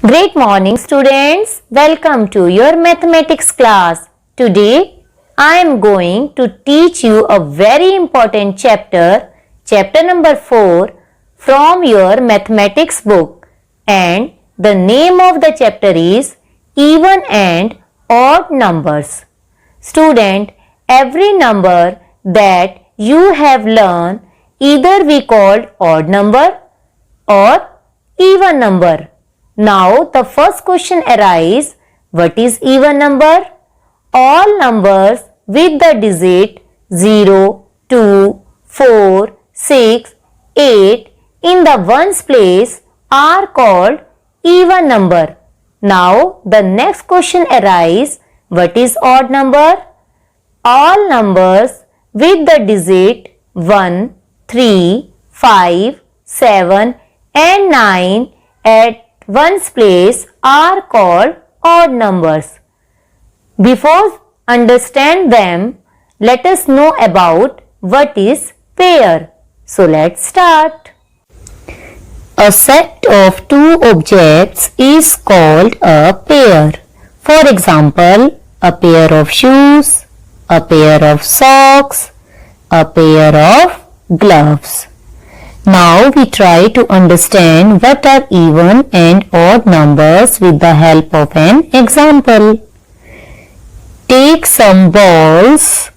Great morning students, welcome to your mathematics class. Today I am going to teach you a very important chapter, chapter number 4 from your mathematics book, and the name of the chapter is even and odd numbers. Student, every number that you have learned either we called odd number or even number. Now the first question arises, what is even number? All numbers with the digit 0, 2, 4, 6, 8 in the ones place are called even number. Now the next question arises, what is odd number? All numbers with the digit 1, 3, 5, 7 and 9 at ones place are called odd numbers. Before understand them, let us know about what is pair. So let's start. A set of two objects is called a pair. For example, a pair of shoes, a pair of socks, a pair of gloves. Now we try to understand what are even and odd numbers with the help of an example. Take some balls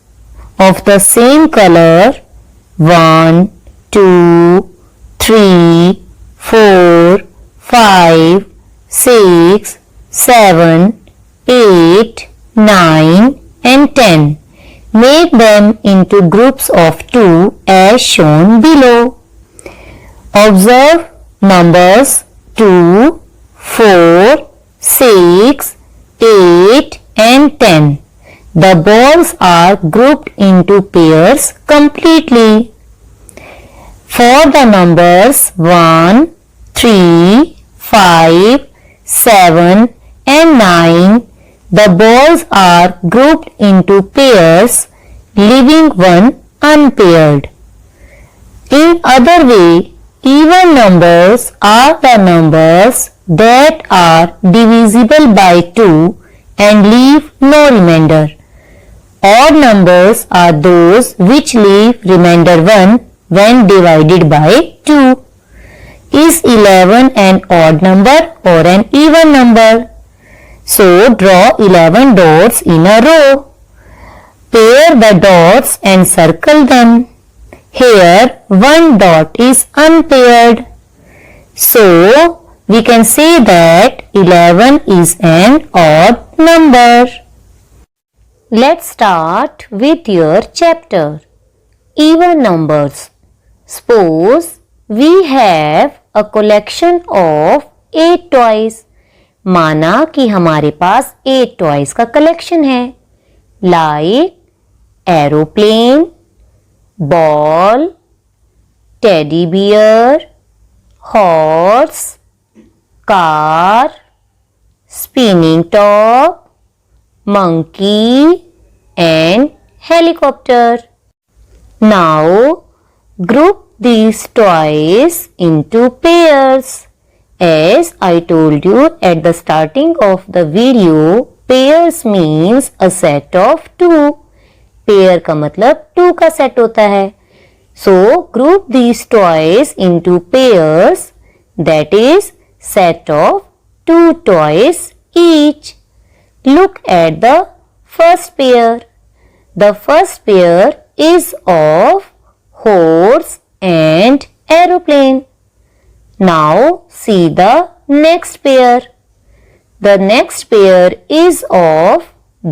of the same color 1, 2, 3, 4, 5, 6, 7, 8, 9 and 10. Make them into groups of 2 as shown below. Observe numbers 2, 4, 6, 8 and 10. The balls are grouped into pairs completely. For the numbers 1, 3, 5, 7 and 9, the balls are grouped into pairs, leaving one unpaired. In other way, even numbers are the numbers that are divisible by 2 and leave no remainder. Odd numbers are those which leave remainder 1 when divided by 2. Is 11 an odd number or an even number? So draw 11 dots in a row. Pair the dots and circle them. Here one dot is unpaired. So we can say that 11 is an odd number. Let's start with your chapter. Even numbers. Suppose we have a collection of 8 toys. माना कि हमारे पास 8 toys का collection है. Like aeroplane, ball, teddy bear, horse, car, spinning top, monkey and helicopter. Now group these toys into pairs. As I told you at the starting of the video, pairs means a set of 2. Pair का मतलब 2 का set होता है. So group these toys into pairs, that is set of 2 toys each. Look at the first pair. The first pair is of horse and aeroplane. Now see the next pair. The next pair is of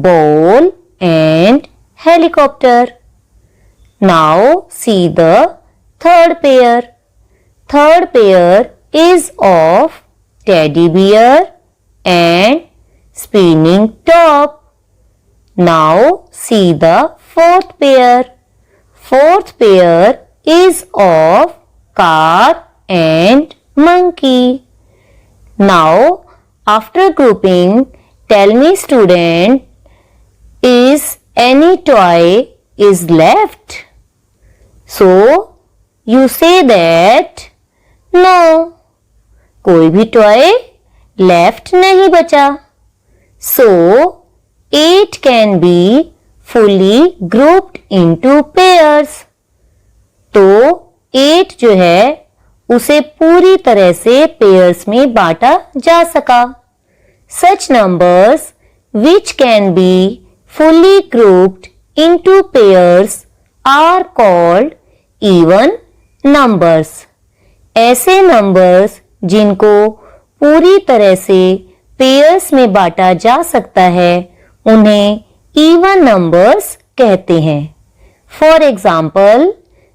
ball and helicopter. Now see the third pair. Third pair is of teddy bear and spinning top. Now see the fourth pair. Fourth pair is of car and monkey. Now after grouping, tell me student, is any toy is left? So you say that no, कोई भी toy left नहीं बचा। सो 8 can be fully grouped into pairs. तो 8 जो है उसे पूरी तरह से पेयर्स में बांटा जा सका। Such numbers which can be fully grouped into pairs are called even numbers. ऐसे numbers जिनको पूरी तरह से पेयर्स में बांटा जा सकता है उन्हें even numbers कहते हैं। For example,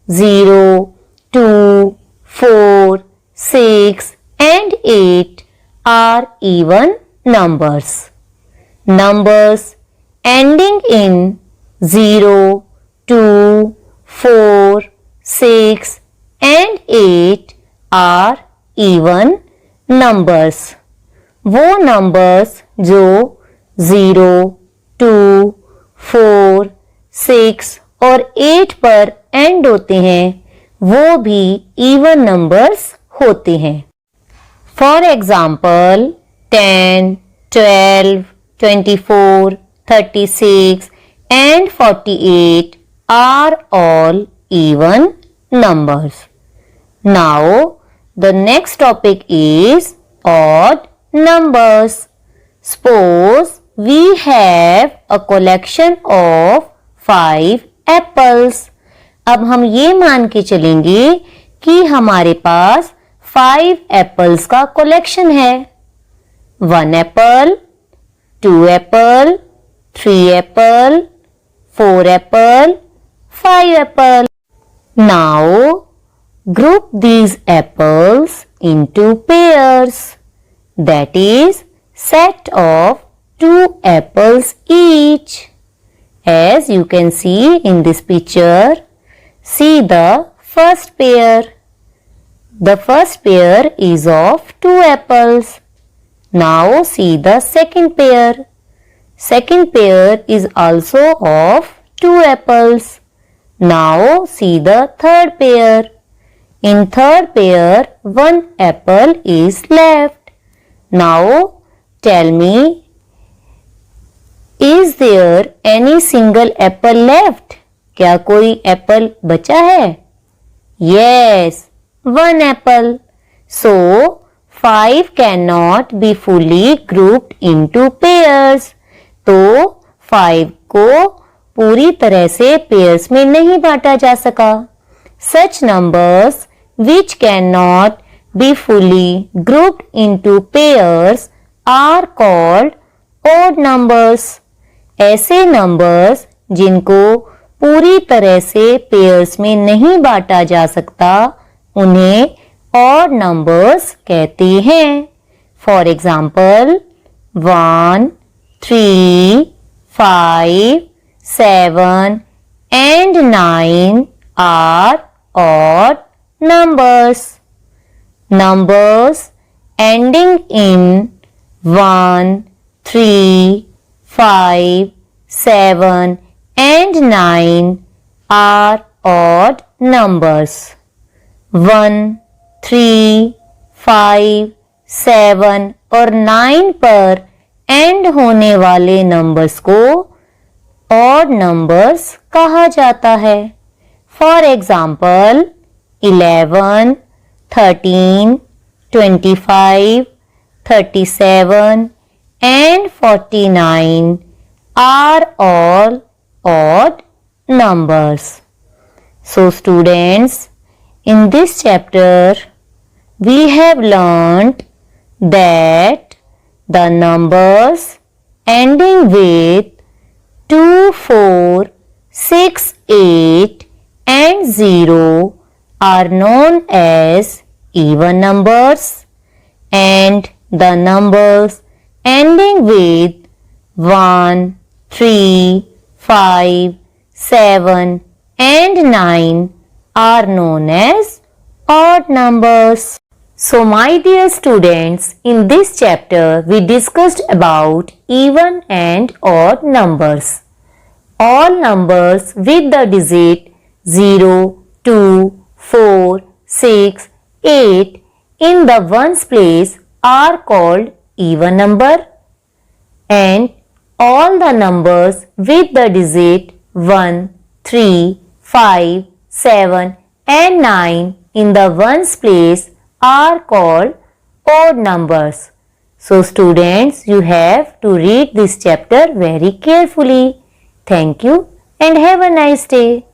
0, 2, 4, 6 and 8 are even numbers. Numbers ending in 0, 2, 4, 6 and 8 are even numbers. वो numbers जो 0, 2, 4, 6 और 8 पर end होते हैं वो भी even numbers होते हैं। For example, 10, 12, 24, 36 and 48 are all even numbers. Now, the next topic is odd numbers. Suppose we have a collection of 5 apples. अब हम ये मान के चलेंगे कि हमारे पास 5 एप्पल्स का कलेक्शन है। 1 apple, 2 apple, 3 apple, 4 apple, 5 apple. Now, group these apples into pairs. That is, set of 2 apples each. As you can see in this picture, see the first pair. The first pair is of 2 apples. Now see the second pair. Second pair is also of 2 apples. Now see the third pair. In third pair, 1 apple is left. Now tell me, is there any single apple left? क्या कोई Apple बचा है? Yes, 1 apple. So 5 cannot be fully grouped into pairs. तो 5 को पूरी तरह से pairs में नहीं बांटा जा सका। Such numbers which cannot be fully grouped into pairs are called odd numbers. ऐसे numbers जिनको पूरी तरह से पेयर्स में नहीं बांटा जा सकता उन्हें odd numbers कहते हैं। For example, 1, 3, 5, 7 and 9 are odd numbers. Numbers ending in 1, 3, 5, 7 and 9 are odd numbers. 1, 3, 5, 7 और 9 पर एंड होने वाले नंबर्स को ऑड नंबर्स कहा जाता है। For example 11, 13, 25, 37 and 49 are all odd numbers. So students, in this chapter, we have learnt that the numbers ending with 2, 4, 6, 8 and 0 are known as even numbers, and the numbers ending with 1, 3, 5, 7 and 9 are known as odd numbers. So my dear students, in this chapter we discussed about even and odd numbers. All numbers with the digit 0, 2, 4, 6, 8 in the ones place are called even number, and all the numbers with the digit 1, 3, 5, 7 and 9 in the ones place are called odd numbers. So students, you have to read this chapter very carefully. Thank you and have a nice day.